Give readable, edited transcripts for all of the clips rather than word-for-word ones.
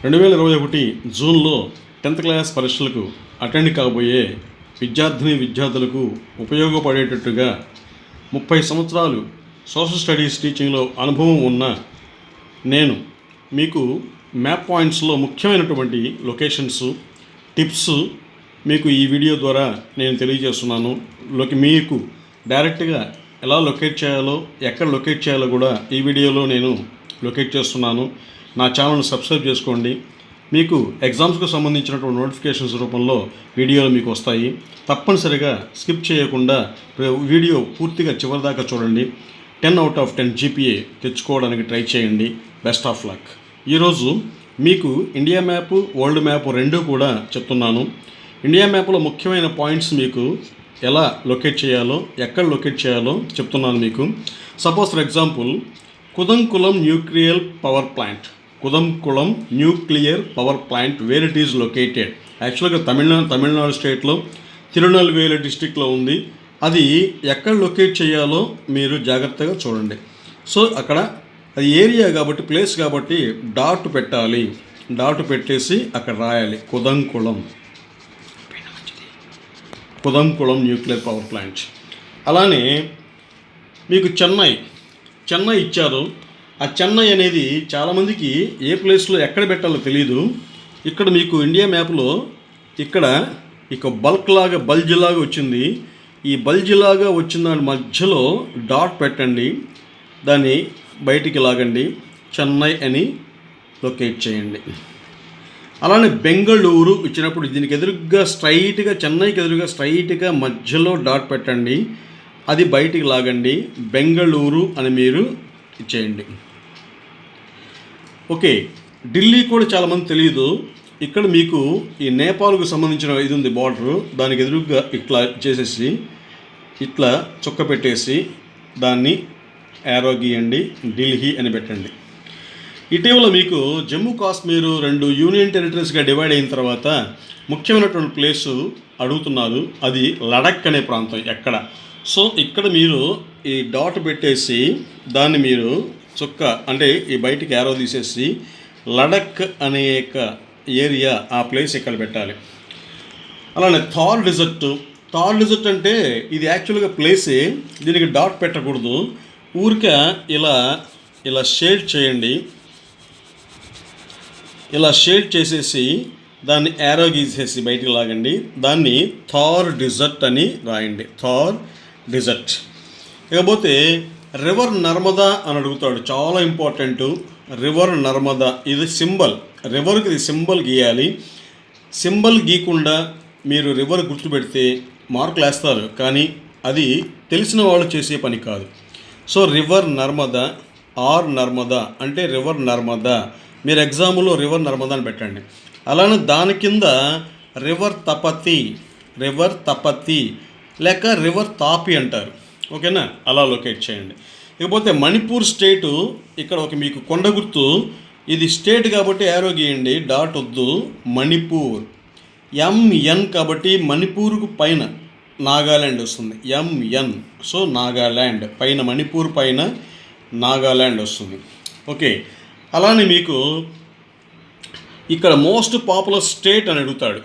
2021 జూన్లో 10th class పరీక్షలకు attend కాబోయే విద్యార్థులకు ఉపయోగపడేటట్టుగా 30 సంవత్సరాలు సోషల్ స్టడీస్ టీచింగ్లో అనుభవం ఉన్న నేను మీకు మ్యాప్ పాయింట్స్లో ముఖ్యమైనటువంటి లొకేషన్స్ టిప్స్ మీకు ఈ వీడియో ద్వారా నేను తెలియజేస్తున్నాను. మీకు డైరెక్ట్గా ఎలా లొకేట్ చేయాలో, ఎక్కడ లొకేట్ చేయాలో కూడా ఈ వీడియోలో నేను లొకేట్ చేస్తున్నాను. నా ఛానల్ని సబ్స్క్రైబ్ చేసుకోండి. మీకు ఎగ్జామ్స్కు సంబంధించినటువంటి నోటిఫికేషన్స్ రూపంలో వీడియోలు మీకు వస్తాయి. తప్పనిసరిగా స్కిప్ చేయకుండా వీడియో పూర్తిగా చివరిదాకా చూడండి. 10 out of 10 GPA తెచ్చుకోవడానికి ట్రై చేయండి. Best of luck. ఈరోజు మీకు ఇండియా మ్యాప్, వరల్డ్ మ్యాప్ రెండూ కూడా చెప్తున్నాను. ఇండియా మ్యాప్లో ముఖ్యమైన పాయింట్స్ మీకు ఎలా లొకేట్ చేయాలో, ఎక్కడ లొకేట్ చేయాలో చెప్తున్నాను మీకు. Suppose for example Kudankulam nuclear power plant, Kudankulam nuclear power plant where it is located. యాక్చువల్గా తమిళనాడు స్టేట్లో తిరునల్వేలి డిస్టిక్లో ఉంది. అది ఎక్కడ లొకేట్ చేయాలో మీరు జాగ్రత్తగా చూడండి. సో అక్కడ అది ఏరియా కాబట్టి, ప్లేస్ కాబట్టి డాట్ పెట్టాలి. డాట్ పెట్టేసి అక్కడ రాయాలి కుదంకుళం న్యూక్లియర్ పవర్ ప్లాంట్. అలానే మీకు చెన్నై ఇచ్చారు. ఆ చెన్నై అనేది చాలామందికి ఏ ప్లేస్లో ఎక్కడ పెట్టాలో తెలియదు. ఇక్కడ మీకు ఇండియా మ్యాప్లో ఇక్కడ బల్జ్ లాగా వచ్చింది. ఈ బల్జ్ లాగా వచ్చిన దాని మధ్యలో డాట్ పెట్టండి, దాన్ని బయటికి లాగండి, చెన్నై అని లొకేట్ చేయండి. అలానే బెంగళూరు ఇచ్చినప్పుడు దీనికి ఎదురుగా స్ట్రైట్గా, చెన్నైకి ఎదురుగా స్ట్రైట్గా మధ్యలో డాట్ పెట్టండి, అది బయటికి లాగండి, బెంగళూరు అని మీరు ఇచ్చేయండి. ఓకే, ఢిల్లీ కూడా చాలామంది తెలియదు. ఇక్కడ మీకు ఈ నేపాల్కు సంబంధించిన ఇది ఉంది, బార్డరు, దానికి ఎదురుగా ఇట్లా చేసేసి ఇట్లా చుక్క పెట్టేసి దాన్ని యారో గీయండి, ఢిల్లీ అని పెట్టండి. ఇటీవల మీకు జమ్మూ కాశ్మీరు 2 యూనియన్ టెరిటరీస్గా డివైడ్ అయిన తర్వాత ముఖ్యమైనటువంటి ప్లేసు అడుగుతున్నారు. అది లడక్ అనే ప్రాంతం ఎక్కడ. సో ఇక్కడ మీరు ఈ డాట్ పెట్టేసి దాన్ని మీరు చుక్క అంటే ఈ బయటికి యారో తీసేసి లడక్ అనే ఏరియా, ఆ ప్లేస్ ఇక్కడ పెట్టాలి. అలానే థార్ డిజర్ట్ అంటే ఇది యాక్చువల్గా ప్లేసే, దీనికి డాట్ పెట్టకూడదు. ఊరికే ఇలా షేడ్ చేయండి. ఇలా షేడ్ చేసేసి దాన్ని యారో గీసేసి బయటికి లాగండి, దాన్ని థార్ డిజర్ట్ అని రాయండి, థార్ డిజర్ట్. ఇకపోతే రివర్ నర్మదా అని అడుగుతాడు, చాలా ఇంపార్టెంట్. రివర్ నర్మదా ఇది సింబల్, రివర్కి ఇది సింబల్ గీయాలి. సింబల్ గీయకుండా మీరు రివర్ గుర్తుపెడితే మార్కులు వేస్తారు, కానీ అది తెలిసిన వాళ్ళు చేసే పని కాదు. So river Narmada, or Narmada అంటే రివర్ నర్మదా. మీరు ఎగ్జామ్లో రివర్ నర్మదా అని పెట్టండి. అలానే దాని కింద రివర్ తపతి లేక రివర్ తాపి అంటారు. ఓకేనా, అలా లొకేట్ చేయండి. ఇకపోతే మణిపూర్ స్టేటు, ఇక్కడ మీకు కొండ గుర్తు, ఇది స్టేట్ కాబట్టి యారో గీయండి, డాట్ వద్దు. మణిపూర్ MN కాబట్టి మణిపూర్కు పైన నాగాల్యాండ్ వస్తుంది, MN. సో నాగాల్యాండ్ పైన, మణిపూర్ పైన నాగాల్యాండ్ వస్తుంది. ఓకే, అలానే మీకు ఇక్కడ మోస్ట్ పాపులర్ స్టేట్ అని అడుగుతాడు.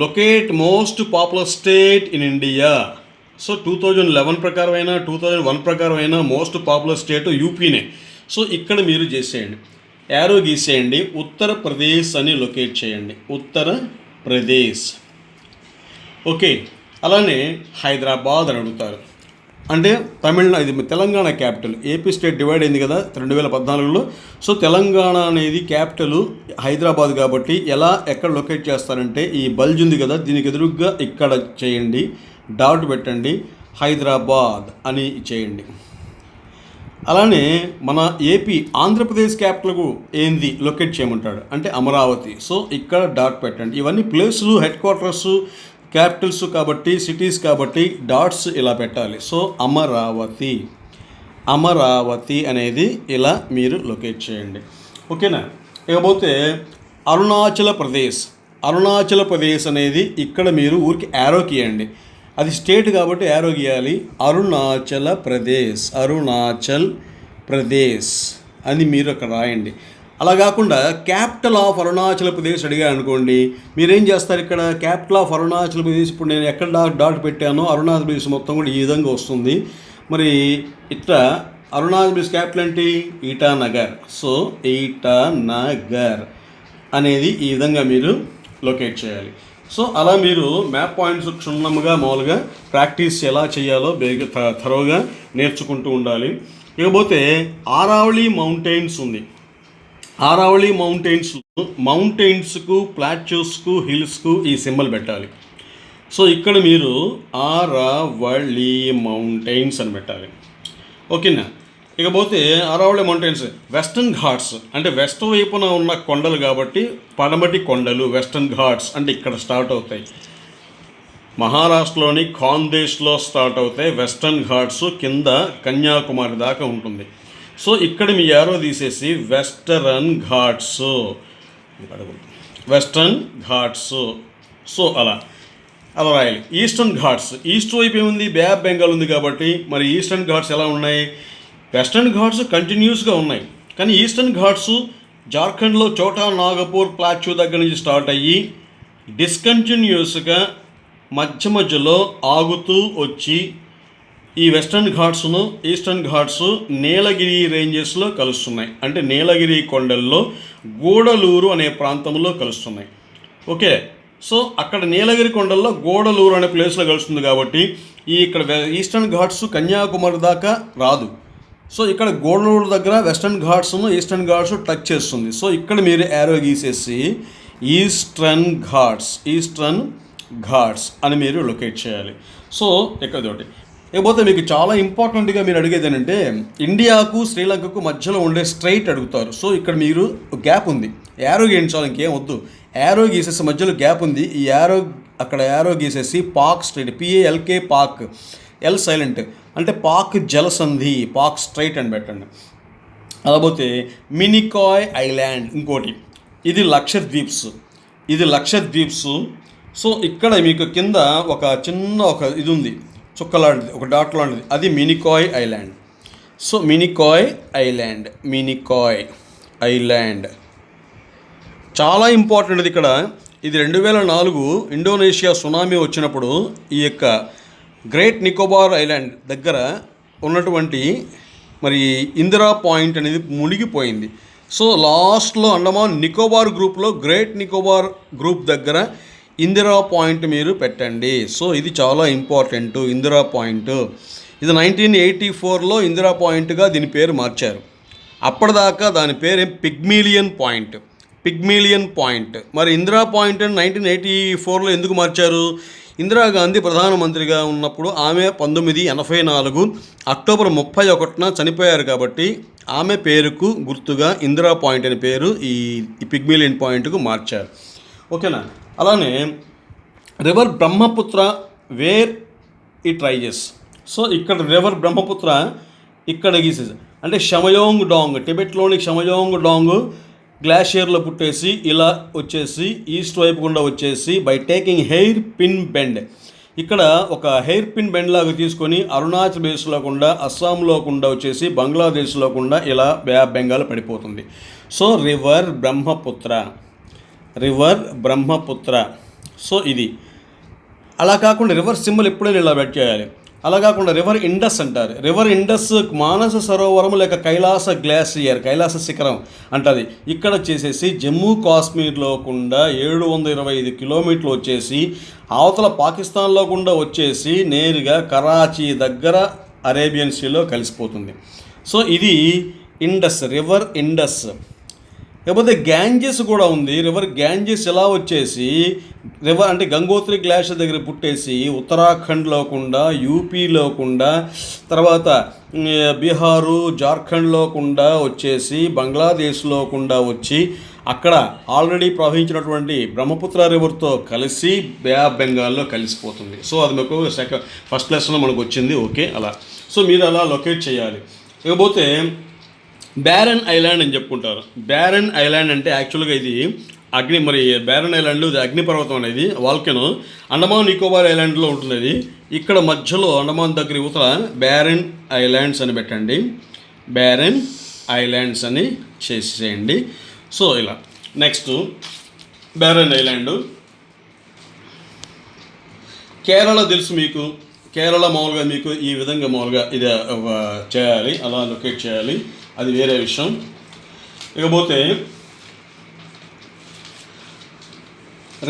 Locate most popular state in India. So 2011 ప్రకారం అయినా 2001 ప్రకారం అయినా మోస్ట్ పాపులర్ స్టేట్ యూపీనే. సో ఇక్కడ మీరు చేసేయండి, యారో గీసేయండి, ఉత్తరప్రదేశ్ అని లొకేట్ చేయండి, ఉత్తరప్రదేశ్. ఓకే, అలానే హైదరాబాద్ అని అడుగుతారు. అంటే ఇది Telangana capital. AP state divide అయింది కదా 2014లో. సో తెలంగాణ అనేది క్యాపిటల్ హైదరాబాద్ కాబట్టి ఎక్కడ లొకేట్ చేస్తారంటే ఈ బల్జ్ ఉంది కదా, దీనికి ఎదురుగ్గా ఇక్కడ చేయండి, డాట్ పెట్టండి, హైదరాబాద్ అని చేయండి. అలానే మన ఆంధ్రప్రదేశ్ క్యాపిటల్కు ఏంది లొకేట్ చేయమంటాడు అంటే అమరావతి. సో ఇక్కడ డాట్ పెట్టండి. ఇవన్నీ ప్లేసులు, హెడ్ క్వార్టర్స్, క్యాపిటల్స్ కాబట్టి, సిటీస్ కాబట్టి డాట్స్ ఇలా పెట్టాలి. సో అమరావతి అనేది ఇలా మీరు లొకేట్ చేయండి. ఓకేనా. ఇకపోతే అరుణాచల్ ప్రదేశ్ అనేది ఇక్కడ మీరు ఊరికి యారో గీయండి. అది స్టేట్ కాబట్టి యారో గీయాలి. అరుణాచల్ ప్రదేశ్ అని మీరు అక్కడ రాయండి. అలా కాకుండా క్యాపిటల్ ఆఫ్ అరుణాచల్ ప్రదేశ్ అడిగా అనుకోండి, మీరేం చేస్తారు? ఇక్కడ క్యాపిటల్ ఆఫ్ అరుణాచల్ ప్రదేశ్, ఇప్పుడు నేను ఎక్కడ డాట్ పెట్టానో అరుణాచల్ ప్రదేశ్ మొత్తం కూడా ఈ విధంగా వస్తుంది. మరి ఇట్లా అరుణాచల్ ప్రదేశ్ క్యాపిటల్ ఏంటి? ఈటానగర్. సో ఈటానగర్ అనేది ఈ విధంగా మీరు లొకేట్ చేయాలి. సో అలా మీరు మ్యాప్ పాయింట్స్ క్షుణ్ణంగా మామూలుగా ప్రాక్టీస్ ఎలా చేయాలో థరోగా నేర్చుకుంటూ ఉండాలి. ఇకపోతే ఆరావళి మౌంటైన్స్ ఉంది. ఆరావళి మౌంటైన్స్కు, ప్లాట్యూస్కు, హిల్స్కు ఈ సింబల్ పెట్టాలి. సో ఇక్కడ మీరు ఆరావళి మౌంటైన్స్ అని పెట్టాలి. ఓకేనా? ఇకపోతే ఆరావళి మౌంటైన్స్ వెస్టర్న్ ఘాట్స్ అంటే వెస్ట్ వైపున ఉన్న కొండలు కాబట్టి పడమటి కొండలు వెస్టర్న్ ఘాట్స్ అంటే ఇక్కడ స్టార్ట్ అవుతాయి. మహారాష్ట్రలోని ఖాందేశ్లో స్టార్ట్ అవుతాయి వెస్టర్న్ ఘాట్స్, కింద కన్యాకుమారి దాకా ఉంటుంది. సో ఇక్కడ మీ యారో తీసేసి వెస్టర్న్ ఘాట్స్. సో అలా రాయాలి. ఈస్టర్న్ ఘాట్స్, ఈస్ట్ వైపు ఏముంది? బే ఆఫ్ బెంగాల్ ఉంది కాబట్టి మరి ఈస్టర్న్ ఘాట్స్ ఎలా ఉన్నాయి? వెస్టర్న్ ఘాట్స్ కంటిన్యూస్గా ఉన్నాయి, కానీ ఈస్టర్న్ ఘాట్స్ జార్ఖండ్లో చోటా నాగపూర్ ప్లాట్యూ దగ్గర నుంచి స్టార్ట్ అయ్యి డిస్కంటిన్యూస్గా మధ్యలో ఆగుతూ వచ్చి ఈ వెస్టర్న్ ఘాట్స్ను ఈస్టర్న్ ఘాట్స్ నీలగిరి రేంజెస్లో కలుస్తున్నాయి. అంటే నీలగిరి కొండల్లో గూడలూరు అనే ప్రాంతంలో కలుస్తున్నాయి. ఓకే, సో అక్కడ నీలగిరి కొండల్లో గూడలూరు అనే ప్లేస్లో కలుస్తుంది కాబట్టి ఇక్కడ ఈస్టర్న్ ఘాట్స్ కన్యాకుమారి దాకా రాదు. సో ఇక్కడ గూడలూరు దగ్గర వెస్టర్న్ ఘాట్స్ను ఈస్టర్న్ ఘాట్స్ టచ్ చేస్తుంది. సో ఇక్కడ మీరు యారో గీసేసి ఈస్టర్న్ ఘాట్స్ అని మీరు లొకేట్ చేయాలి. సో ఇక్కడతోటి ఇకపోతే మీకు చాలా ఇంపార్టెంట్గా మీరు అడిగేది ఏంటంటే ఇండియాకు శ్రీలంకకు మధ్యలో ఉండే స్ట్రైట్ అడుగుతారు. సో ఇక్కడ మీరు గ్యాప్ ఉంది, యారో గీయించాలి, ఇంకేం వద్దు. యారో గీసేసి మధ్యలో గ్యాప్ ఉంది, ఈ అక్కడ యారో గీసేసి Palk strait, PALK Palk, L silent అంటే పాక్ జలసంధి, పాక్ స్ట్రైట్ అని పెట్టండి. అలాపోతే మినికాయ్ ఐలాండ్ ఇంకోటి, ఇది లక్షద్వీప్స్. సో ఇక్కడ మీకు కింద ఒక చిన్న ఇది ఉంది, చుక్క లాంటిది, ఒక డాట్ లాంటిది, అది Minicoy island. So Minicoy island చాలా ఇంపార్టెంట్. ఇది ఇక్కడ ఇది 2004 ఇండోనేషియా సునామీ వచ్చినప్పుడు ఈ యొక్క గ్రేట్ నికోబార్ ఐలాండ్ దగ్గర ఉన్నటువంటి మరి ఇందిరా పాయింట్ అనేది మునిగిపోయింది. సో లాస్ట్లో అండమాన్ నికోబార్ గ్రూప్లో గ్రేట్ నికోబార్ గ్రూప్ దగ్గర ఇందిరా పాయింట్ మీరు పెట్టండి. సో ఇది చాలా ఇంపార్టెంట్. ఇందిరా పాయింట్ ఇది 1984లో ఇందిరా పాయింట్గా దీని పేరు మార్చారు. అప్పటిదాకా దాని పేరు పిగ్మిలియన్ పాయింట్. మరి ఇందిరా పాయింట్ 1984లో ఎందుకు మార్చారు? ఇందిరాగాంధీ ప్రధానమంత్రిగా ఉన్నప్పుడు ఆమె 1984 అక్టోబర్ 31న చనిపోయారు కాబట్టి ఆమె పేరుకు గుర్తుగా ఇందిరా పాయింట్ అనే పేరు ఈ పిగ్మిలియన్ పాయింట్కు మార్చారు. ఓకేనా? అలానే river Brahmaputra where it rises. So ఇక్కడ రివర్ బ్రహ్మపుత్ర ఇక్కడ గీసేసి అంటే షమయోంగ్ డాంగ్, టిబెట్లోని షమయోంగ్ డాంగ్ గ్లాషియర్లో పుట్టేసి ఇలా వచ్చేసి ఈస్ట్ వైపు గుండా వచ్చేసి by taking hair pin bend, ఇక్కడ ఒక హెయిర్ పిన్ బెండ్ లాగా తీసుకొని అరుణాచల్ ప్రదేశ్లో గుండా, అస్సాంలో గుండా వచ్చేసి బంగ్లాదేశ్లో గుండా ఇలా బే ఆఫ్ బెంగాల్ పడిపోతుంది. So river Brahmaputra. సో ఇది అలా కాకుండా రివర్ సింబల్ ఎప్పుడైనా ఇలా బెట్ చేయాలి. అలా కాకుండా రివర్ ఇండస్ అంటారు. రివర్ ఇండస్ మానస సరోవరం లేక కైలాస గ్లాసియర్, కైలాస శిఖరం అంటుంది. ఇక్కడ వచ్చేసేసి జమ్మూ కాశ్మీర్లో గుండా 725 కిలోమీటర్లు వచ్చేసి అవతల పాకిస్తాన్లో గుండా వచ్చేసి నేరుగా కరాచీ దగ్గర అరేబియన్ సీలో కలిసిపోతుంది. సో ఇది రివర్ ఇండస్. లేకపోతే గ్యాంజెస్ కూడా ఉంది. రివర్ గ్యాంజెస్ ఎలా వచ్చేసి రివర్ అంటే గంగోత్రి గ్లాషియర్ దగ్గర పుట్టేసి ఉత్తరాఖండ్లో గుండా, యూపీలో గుండా, తర్వాత బీహారు జార్ఖండ్లో గుండా వచ్చేసి బంగ్లాదేశ్లో గుండా వచ్చి అక్కడ ఆల్రెడీ ప్రవహించినటువంటి బ్రహ్మపుత్ర రివర్తో కలిసి బే ఆఫ్ బెంగాల్లో కలిసిపోతుంది. సో అది మీకు ఫస్ట్ లెసన్లో మనకు వచ్చింది. ఓకే, అలా సో మీరు అలా లొకేట్ చేయాలి. ఇకపోతే బ్యారన్ ఐలాండ్ అని చెప్పుకుంటారు. బ్యారన్ ఐలాండ్ అంటే యాక్చువల్గా ఇది బ్యారన్ ఐలాండ్ ఇది అగ్నిపర్వతం అనేది వాల్కెనో అండమాన్ నికోబార్ ఐలాండ్లో ఉంటుంది. అది ఇక్కడ మధ్యలో అండమాన్ దగ్గర యువతల బ్యారన్ ఐలాండ్స్ అని పెట్టండి. బ్యారన్ ఐలాండ్స్ అని చేసేయండి. సో ఇలా. Next barren island. కేరళ తెలుసు మీకు. కేరళ మామూలుగా మీకు ఈ విధంగా మామూలుగా ఇది చేయాలి, అలా లొకేట్ చేయాలి, అది వేరే విషయం. ఇకపోతే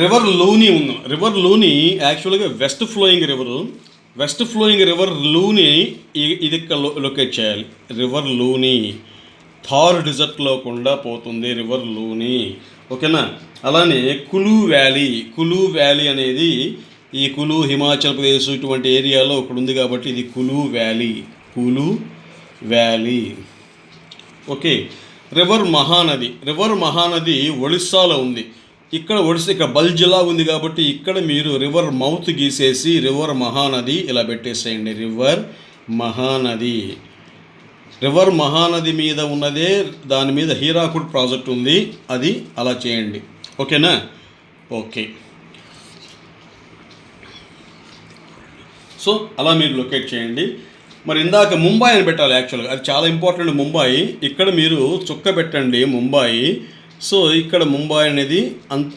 రివర్ లూని ఉంది. రివర్ లూని యాక్చువల్గా వెస్ట్ ఫ్లోయింగ్ రివర్ లూని ఇది లొకేట్ చేయాలి. రివర్ లూని థార్ డిజర్ట్లో కూడా పోతుంది రివర్ లూని, ఓకేనా. అలానే కులు వ్యాలీ అనేది ఈ కులు హిమాచల్ ప్రదేశ్ ఇటువంటి ఏరియాలో ఒకటి ఉంది కాబట్టి ఇది కులు వ్యాలీ. ఓకే. రివర్ మహానది ఒడిస్సాలో ఉంది. ఇక్కడ బల్జిలా ఉంది కాబట్టి ఇక్కడ మీరు రివర్ మౌత్ గీసేసి రివర్ మహానది ఇలా పెట్టేసేయండి. రివర్ మహానది మీద ఉన్నదే, దాని మీద హీరాకుడ్ ప్రాజెక్ట్ ఉంది, అది అలా చేయండి, ఓకేనా. ఓకే. సో అలా మీరు లొకేట్ చేయండి. మరి ఇందాక ముంబై అని పెట్టాలి యాక్చువల్గా, అది చాలా ఇంపార్టెంట్. ముంబై ఇక్కడ మీరు చుక్క పెట్టండి ముంబై. సో ఇక్కడ ముంబై అనేది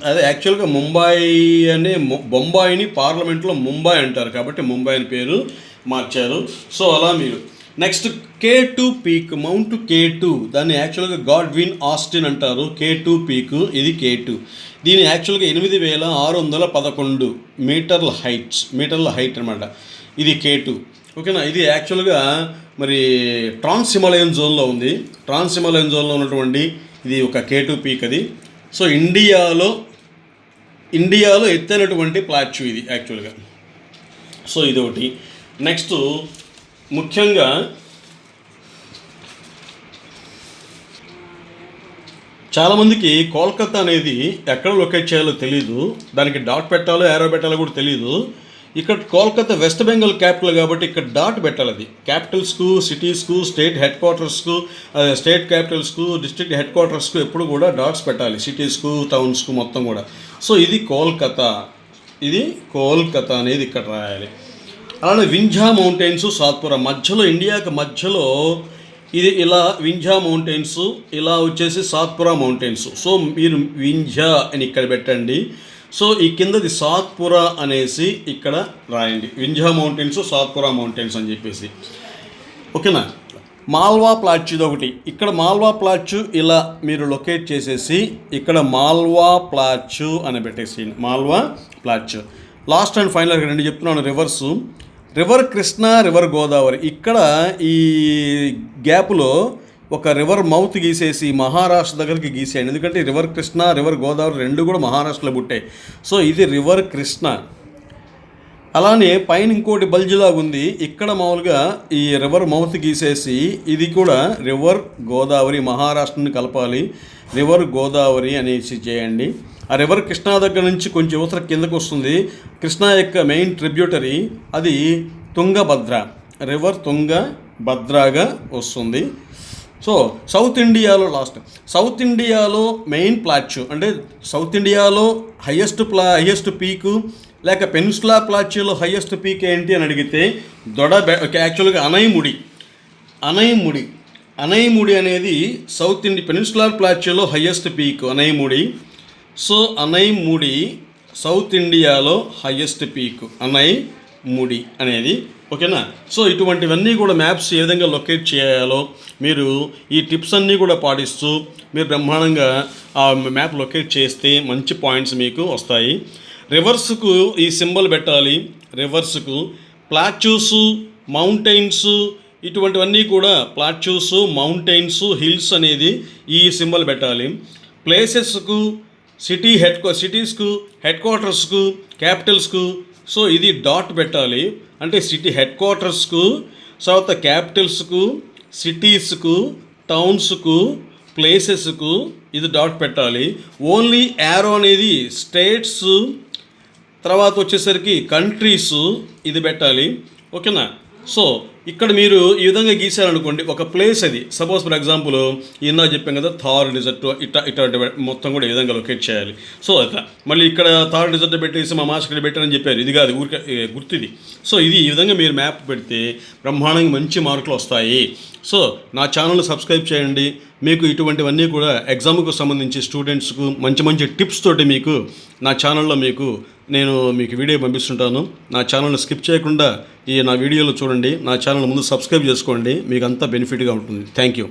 అదే యాక్చువల్గా ముంబై అనే బొంబాయిని పార్లమెంట్లో ముంబై అంటారు కాబట్టి ముంబై అని పేరు మార్చారు. సో అలా మీరు next K2 peak, mount K2, దాన్ని యాక్చువల్గా గాడ్విన్ ఆస్టిన్ అంటారు. K2 పీక్, ఇది K2. దీని యాక్చువల్గా 8611 మీటర్ల హైట్ అనమాట. ఇది K2, ఓకేనా. ఇది యాక్చువల్గా మరి ట్రాన్స్ హిమాలయన్ జోన్లో ఉంది. ట్రాన్స్ హిమాలయన్ జోన్లో ఉన్నటువంటి ఇది ఒక K2 పీక్ అది. సో ఇండియాలో ఎత్తైనటువంటి ప్లాట్యూ ఇది యాక్చువల్గా. సో ఇది ఒకటి. నెక్స్ట్ ముఖ్యంగా చాలామందికి కోల్కతా అనేది ఎక్కడ లొకేట్ చేయాలో తెలీదు, దానికి డాట్ పెట్టాలో యారో పెట్టాలో కూడా తెలీదు. ఇక్కడ కోల్కతా వెస్ట్ బెంగాల్ క్యాపిటల్ కాబట్టి ఇక్కడ డాట్ పెట్టాలి. అది క్యాపిటల్స్కు, సిటీస్కు, స్టేట్ హెడ్ క్వార్టర్స్కు, స్టేట్ క్యాపిటల్స్కు, డిస్ట్రిక్ట్ హెడ్ క్వార్టర్స్కు ఎప్పుడు కూడా డాట్స్ పెట్టాలి, సిటీస్కు, టౌన్స్కు మొత్తం కూడా. సో ఇది కోల్కతా అనేది ఇక్కడ రాయాలి. అలానే వింధ్యా మౌంటైన్స్, సాత్పురా మధ్యలో, ఇండియాకి మధ్యలో ఇది ఇలా వింధ్యా మౌంటైన్స్, ఇలా వచ్చేసి సాత్పురా మౌంటైన్స్. సో మీరు వింధ్యా అని ఇక్కడ పెట్టండి. సో ఈ కిందది సాత్పురా అనేసి ఇక్కడ రాయండి. వింధ్యా మౌంటైన్స్, సాత్పురా మౌంటైన్స్ అని చెప్పేసి, ఓకేనా. మాల్వా ప్లాట్యూ ఒకటి. ఇక్కడ మాల్వా ప్లాట్యూ ఇలా మీరు లొకేట్ చేసేసి ఇక్కడ మాల్వా ప్లాట్యూ అని పెట్టేసి Malwa plateau. Last and final రెండు చెప్తున్నాను reverse. River Krishna, river Godavari. ఇక్కడ ఈ గ్యాప్లో ఒక రివర్ మౌత్ గీసేసి మహారాష్ట్ర దగ్గరికి గీసేయండి. ఎందుకంటే రివర్ కృష్ణ, రివర్ గోదావరి రెండు కూడా మహారాష్ట్రలో పుట్టాయి. సో ఇది రివర్ కృష్ణ. అలానే పైన ఇంకోటి బల్జిలాగా ఉంది, ఇక్కడ మామూలుగా ఈ రివర్ మౌత్ గీసేసి ఇది కూడా రివర్ గోదావరి, మహారాష్ట్రని కలపాలి, రివర్ గోదావరి అనేసి చేయండి. ఆ రివర్ కృష్ణా దగ్గర నుంచి కొంచెం యువతర కిందకు వస్తుంది. కృష్ణా యొక్క మెయిన్ ట్రిబ్యూటరీ అది తుంగభద్ర, రివర్ తుంగభద్రగా వస్తుంది. సో సౌత్ ఇండియాలో మెయిన్ ప్లాట్యూ అంటే సౌత్ ఇండియాలో హయ్యెస్ట్ పీకు లేక పెనిన్సులా ప్లాట్యూలో హయ్యెస్ట్ పీక్ ఏంటి అని అడిగితే యాక్చువల్గా అనైముడి అనేది పెనిన్సులార్ ప్లాట్యూలో highest peak Anaimudi. So Anaimudi south ఇండియాలో హయ్యెస్ట్ పీక్ అనైముడి అనేది, ఓకేనా. సో ఇటువంటివన్నీ కూడా మ్యాప్స్ ఏ విధంగా లొకేట్ చేయాలో మీరు ఈ టిప్స్ అన్నీ కూడా పాటిస్తూ మీరు బ్రహ్మాండంగా ఆ మ్యాప్ లొకేట్ చేస్తే మంచి పాయింట్స్ మీకు వస్తాయి. రివర్స్కు ఈ సింబల్ పెట్టాలి. రివర్స్కు ప్లాట్యూస్, మౌంటైన్స్ ఇటువంటివన్నీ కూడా ప్లాట్యూస్, మౌంటైన్స్, హిల్స్ అనేది ఈ సింబల్ పెట్టాలి. ప్లేసెస్కు, సిటీస్కు, హెడ్ క్వార్టర్స్కు, క్యాపిటల్స్కు సో ఇది డాట్ పెట్టాలి. అంటే సిటీ హెడ్ క్వార్టర్స్కు, తర్వాత క్యాపిటల్స్కు, సిటీస్కు, టౌన్స్కు, ప్లేసెస్కు ఇది డాట్ పెట్టాలి. ఓన్లీ యారో అనేది స్టేట్స్, తర్వాత వచ్చేసరికి కంట్రీస్ ఇది పెట్టాలి, ఓకేనా. సో ఇక్కడ మీరు ఈ విధంగా గీశారనుకోండి, ఒక ప్లేస్ అది సపోజ్ ఫర్ ఎగ్జాంపుల్ ఇందాక చెప్పాం కదా థార్ డిజర్ట్ ఇట్లాంటి మొత్తం కూడా ఈ విధంగా లొకేట్ చేయాలి. సో అట్లా మళ్ళీ ఇక్కడ థార్ డిజర్ట్ పెట్టేసి మా మాస్టర్ ఇక్కడ పెట్టారని చెప్పారు, ఇది కాదు ఊరికే గుర్తుది. సో ఇది ఈ విధంగా మీరు మ్యాప్ పెడితే బ్రహ్మాండంగా మంచి మార్కులు వస్తాయి. సో నా ఛానల్ సబ్స్క్రైబ్ చేయండి. మీకు ఇటువంటివన్నీ కూడా ఎగ్జామ్కు సంబంధించి స్టూడెంట్స్కు మంచి మంచి టిప్స్ తోటి మీకు నా ఛానల్లో నేను మీకు వీడియో పంపిస్తుంటాను. నా ఛానల్ని స్కిప్ చేయకుండా నా వీడియోలు చూడండి. నా ఛానల్ ముందు సబ్స్క్రైబ్ చేసుకోండి, మీకు అంతా బెనిఫిట్గా ఉంటుంది. Thank you.